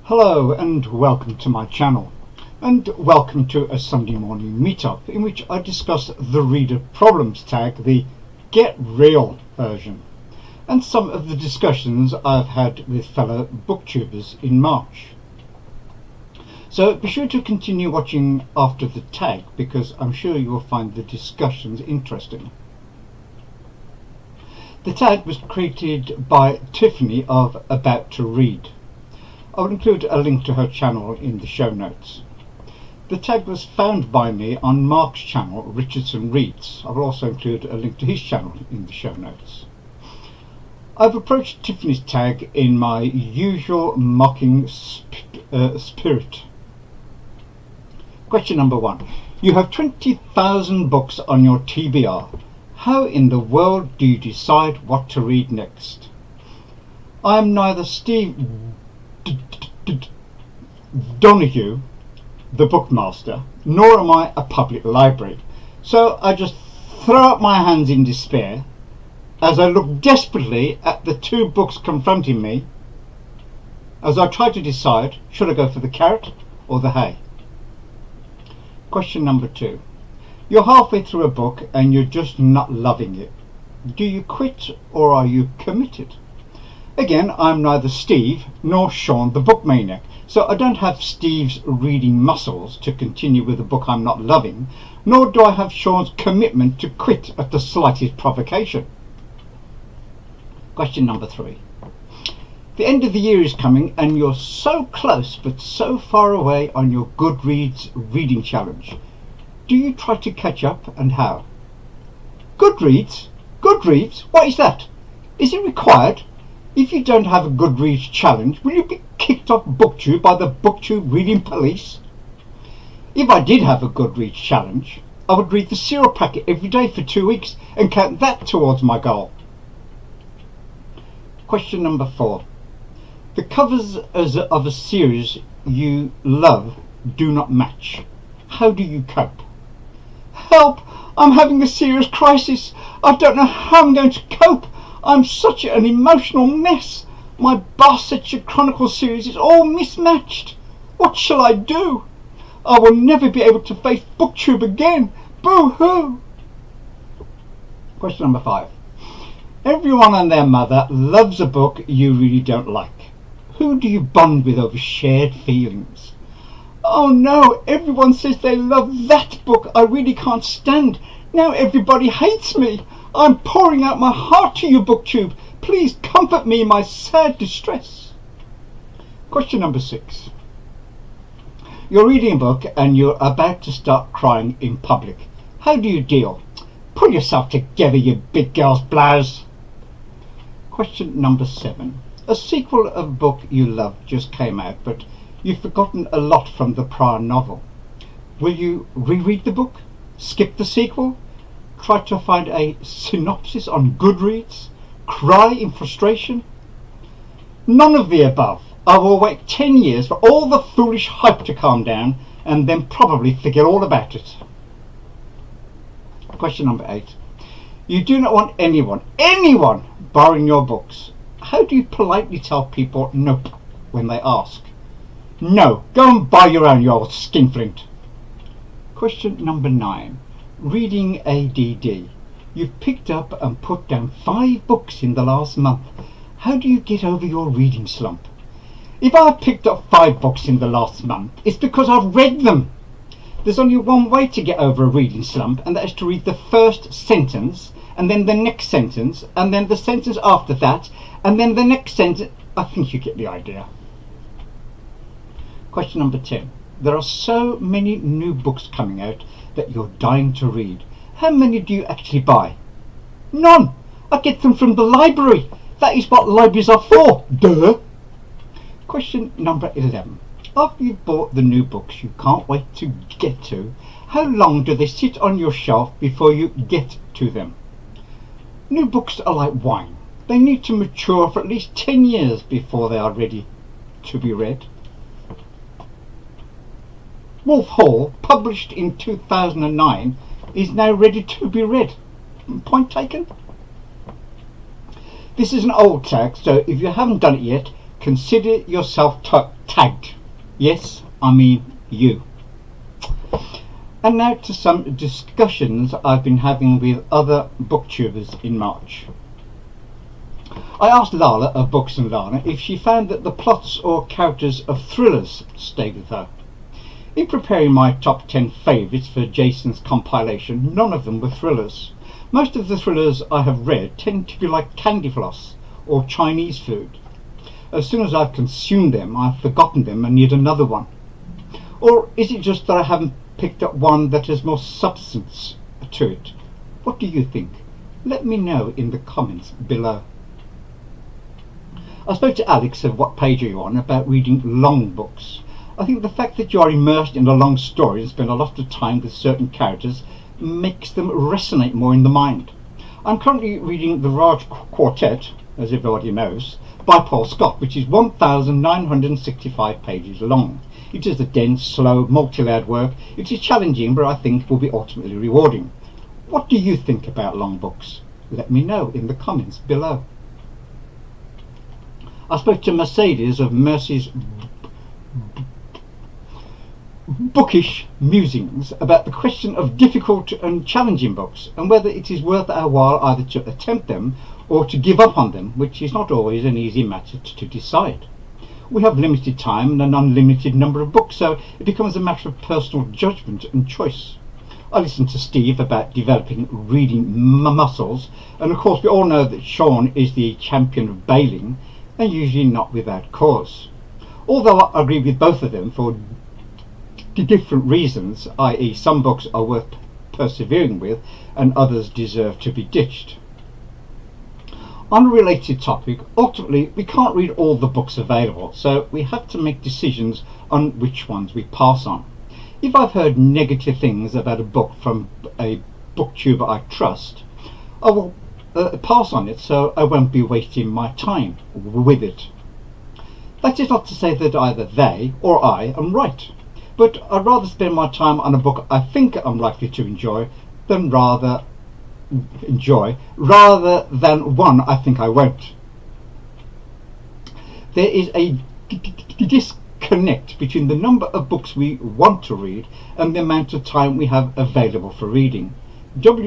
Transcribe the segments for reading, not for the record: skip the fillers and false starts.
Hello and welcome to my channel, and welcome to a Sunday morning meetup in which I discuss the Reader Problems tag, the Get Real version, and some of the discussions I've had with fellow booktubers in March. So be sure to continue watching after the tag because I'm sure you will find the discussions interesting. The tag was created by Tiffany of About to Read. I will include a link to her channel in the show notes. The tag was found by me on Mark's channel, Richardson Reads. I will also include a link to his channel in the show notes. I've approached Tiffany's tag in my usual mocking spirit. Question number 1. You have 20,000 books on your TBR. How in the world do you decide what to read next? I am neither Steve Donahue, the bookmaster, nor am I a public library, so I just throw up my hands in despair as I look desperately at the two books confronting me as I try to decide, should I go for the carrot or the hay? Question number 2. You're halfway through a book and you're just not loving it. Do you quit or are you committed? Again, I'm neither Steve nor Sean the book maniac, so I don't have Steve's reading muscles to continue with a book I'm not loving, nor do I have Sean's commitment to quit at the slightest provocation. Question number 3. The end of the year is coming and you're so close but so far away on your Goodreads reading challenge. Do you try to catch up, and how? Goodreads? Goodreads? What is that? Is it required? If you don't have a Goodreads challenge, will you be kicked off BookTube by the BookTube reading police? If I did have a Goodreads challenge, I would read the cereal packet every day for 2 weeks and count that towards my goal. Question number 4. The covers of a series you love do not match. How do you cope? Help! I'm having a serious crisis. I don't know how I'm going to cope. I'm such an emotional mess. My Barsetshire Chronicles series is all mismatched. What shall I do? I will never be able to face BookTube again. Boo-hoo! Question number 5. Everyone and their mother loves a book you really don't like. Who do you bond with over shared feelings? Oh no, everyone says they love that book I really can't stand. Now everybody hates me. I'm pouring out my heart to you, BookTube. Please comfort me in my sad distress. Question number 6. You're reading a book and you're about to start crying in public. How do you deal? Pull yourself together, you big girl's blouse. Question number 7. A sequel of a book you love just came out, but you've forgotten a lot from the prior novel. Will you reread the book? Skip the sequel? Try to find a synopsis on Goodreads? Cry in frustration? None of the above. I will wait 10 years for all the foolish hype to calm down and then probably forget all about it. Question number 8. You do not want anyone borrowing your books. How do you politely tell people nope when they ask? No, go and buy your own, you old skinflint. Question number 9. Reading ADD. You've picked up and put down 5 books in the last month. How do you get over your reading slump? If I've picked up 5 books in the last month, it's because I've read them. There's only one way to get over a reading slump, and that is to read the first sentence, and then the next sentence, and then the sentence after that, and then the next sentence. I think you get the idea. Question number 10. There are so many new books coming out that you're dying to read. How many do you actually buy? None. I get them from the library. That is what libraries are for. Duh. Question number 11. After you've bought the new books you can't wait to get to, how long do they sit on your shelf before you get to them? New books are like wine. They need to mature for at least 10 years before they are ready to be read. Wolf Hall, published in 2009, is now ready to be read. Point taken? This is an old tag, so if you haven't done it yet, consider yourself tagged. Yes, I mean you. And now to some discussions I've been having with other booktubers in March. I asked Lala of BooksandLala if she found that the plots or characters of thrillers stayed with her. In preparing my top 10 favourites for Jason's compilation, none of them were thrillers. Most of the thrillers I have read tend to be like candy floss or Chinese food. As soon as I've consumed them, I've forgotten them and need another one. Or is it just that I haven't picked up one that has more substance to it? What do you think? Let me know in the comments below. I spoke to Alex of Whatpageareyouon about reading long books. I think the fact that you are immersed in a long story and spend a lot of time with certain characters makes them resonate more in the mind. I'm currently reading The Raj Quartet, as everybody knows, by Paul Scott, which is 1,965 pages long. It is a dense, slow, multi-layered work. It is challenging, but I think will be ultimately rewarding. What do you think about long books? Let me know in the comments below. I spoke to Mercedes of Mercy's Bookish Musings about the question of difficult and challenging books and whether it is worth our while either to attempt them or to give up on them, which is not always an easy matter to decide. We have limited time and an unlimited number of books, so it becomes a matter of personal judgment and choice. I listened to Steve about developing reading muscles, and of course we all know that Sean is the champion of bailing, and usually not without cause. Although I agree with both of them for different reasons, i.e. some books are worth persevering with and others deserve to be ditched. On a related topic, ultimately we can't read all the books available, so we have to make decisions on which ones we pass on. If I've heard negative things about a book from a booktuber I trust, I will pass on it, so I won't be wasting my time with it. That is not to say that either they or I am right, but I'd rather spend my time on a book I think I'm likely to enjoy rather than one I think I won't. There is a disconnect between the number of books we want to read and the amount of time we have available for reading.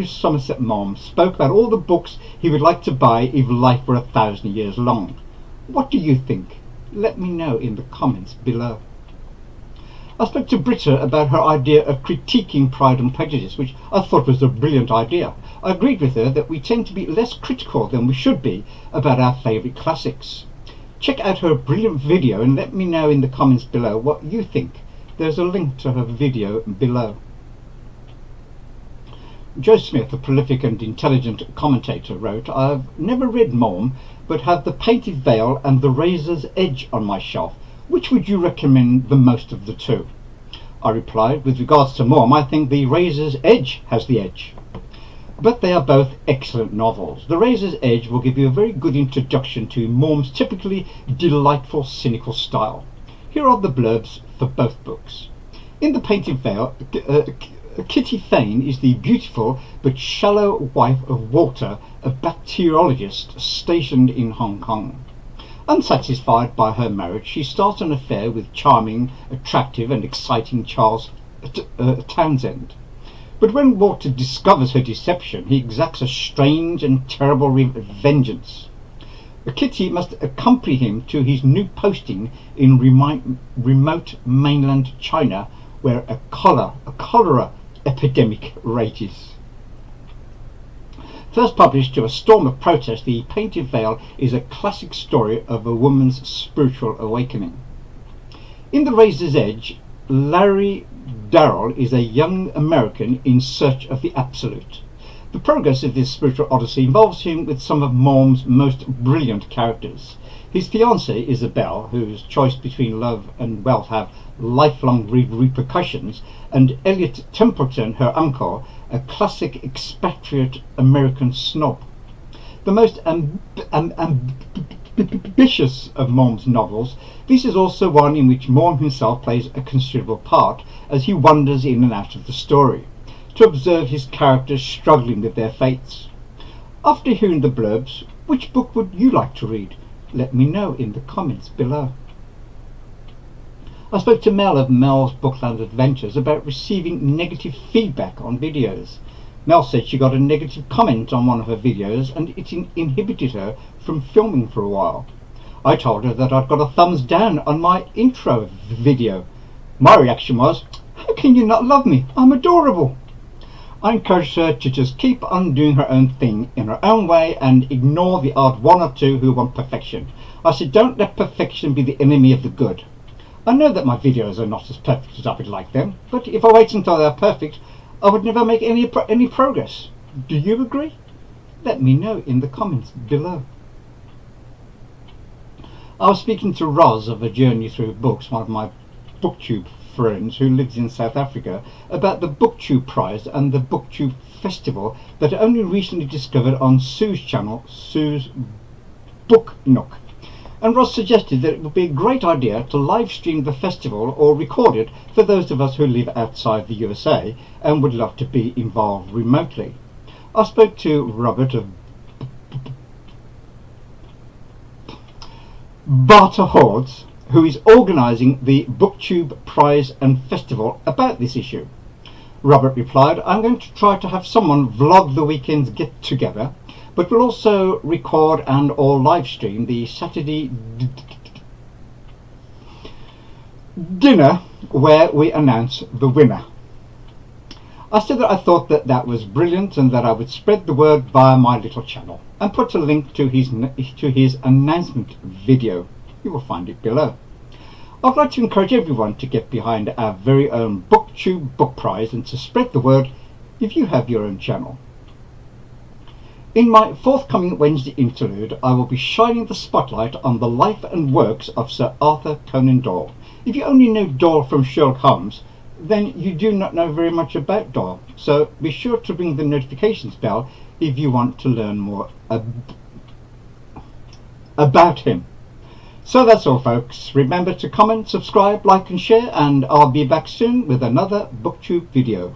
Somerset Maugham spoke about all the books he would like to buy if life were 1,000 years long. What do you think? Let me know in the comments below. I spoke to Britta about her idea of critiquing Pride and Prejudice, which I thought was a brilliant idea. I agreed with her that we tend to be less critical than we should be about our favourite classics. Check out her brilliant video and let me know in the comments below what you think. There's a link to her video below. Joe Smith, a prolific and intelligent commentator, wrote, I've never read Maugham, but have The Painted Veil and The Razor's Edge on my shelf. Which would you recommend the most of the two? I replied, with regards to Maugham, I think The Razor's Edge has the edge. But they are both excellent novels. The Razor's Edge will give you a very good introduction to Maugham's typically delightful, cynical style. Here are the blurbs for both books. In The Painted Veil, Kitty Fane is the beautiful but shallow wife of Walter, a bacteriologist stationed in Hong Kong. Unsatisfied by her marriage, she starts an affair with charming, attractive and exciting Charles Townsend. But when Walter discovers her deception, he exacts a strange and terrible vengeance. Kitty must accompany him to his new posting in remote mainland China, where a cholera epidemic rages. First published to a storm of protest, The Painted Veil is a classic story of a woman's spiritual awakening. In The Razor's Edge, Larry Darrell is a young American in search of the absolute. The progress of this spiritual odyssey involves him with some of Maugham's most brilliant characters. His fiancée, Isabel, whose choice between love and wealth have lifelong repercussions, and Elliot Templeton, her uncle, a classic expatriate American snob. The most ambitious of Maugham's novels, this is also one in which Maugham himself plays a considerable part as he wanders in and out of the story, to observe his characters struggling with their fates. After hearing the blurbs, which book would you like to read? Let me know in the comments below. I spoke to Mel of Mel's Bookland Adventures about receiving negative feedback on videos. Mel said she got a negative comment on one of her videos and it inhibited her from filming for a while. I told her that I'd got a thumbs down on my intro video. My reaction was, "How can you not love me? I'm adorable." I encouraged her to just keep on doing her own thing in her own way and ignore the odd one or two who want perfection. I said, don't let perfection be the enemy of the good. I know that my videos are not as perfect as I would like them, but if I wait until they're perfect, I would never make any progress. Do you agree? Let me know in the comments below. I was speaking to Roz of A Journey Through Books, one of my BookTube friends who lives in South Africa, about the BookTube Prize and the BookTube Festival that I only recently discovered on Sue's channel, Sue's Book Nook. And Ross suggested that it would be a great idea to live stream the festival or record it for those of us who live outside the USA and would love to be involved remotely. I spoke to Robert of Barter Hordes, who is organising the BookTube Prize and Festival, about this issue. Robert replied, I'm going to try to have someone vlog the weekend's get together, but we'll also record and or live stream the Saturday dinner where we announce the winner. I said that I thought that that was brilliant and that I would spread the word via my little channel and put a link to his announcement video. You will find it below. I'd like to encourage everyone to get behind our very own BookTube Book Prize and to spread the word if you have your own channel. In my forthcoming Wednesday interlude, I will be shining the spotlight on the life and works of Sir Arthur Conan Doyle. If you only know Doyle from Sherlock Holmes, then you do not know very much about Doyle, so be sure to ring the notifications bell if you want to learn more about him. So that's all, folks. Remember to comment, subscribe, like and share, and I'll be back soon with another BookTube video.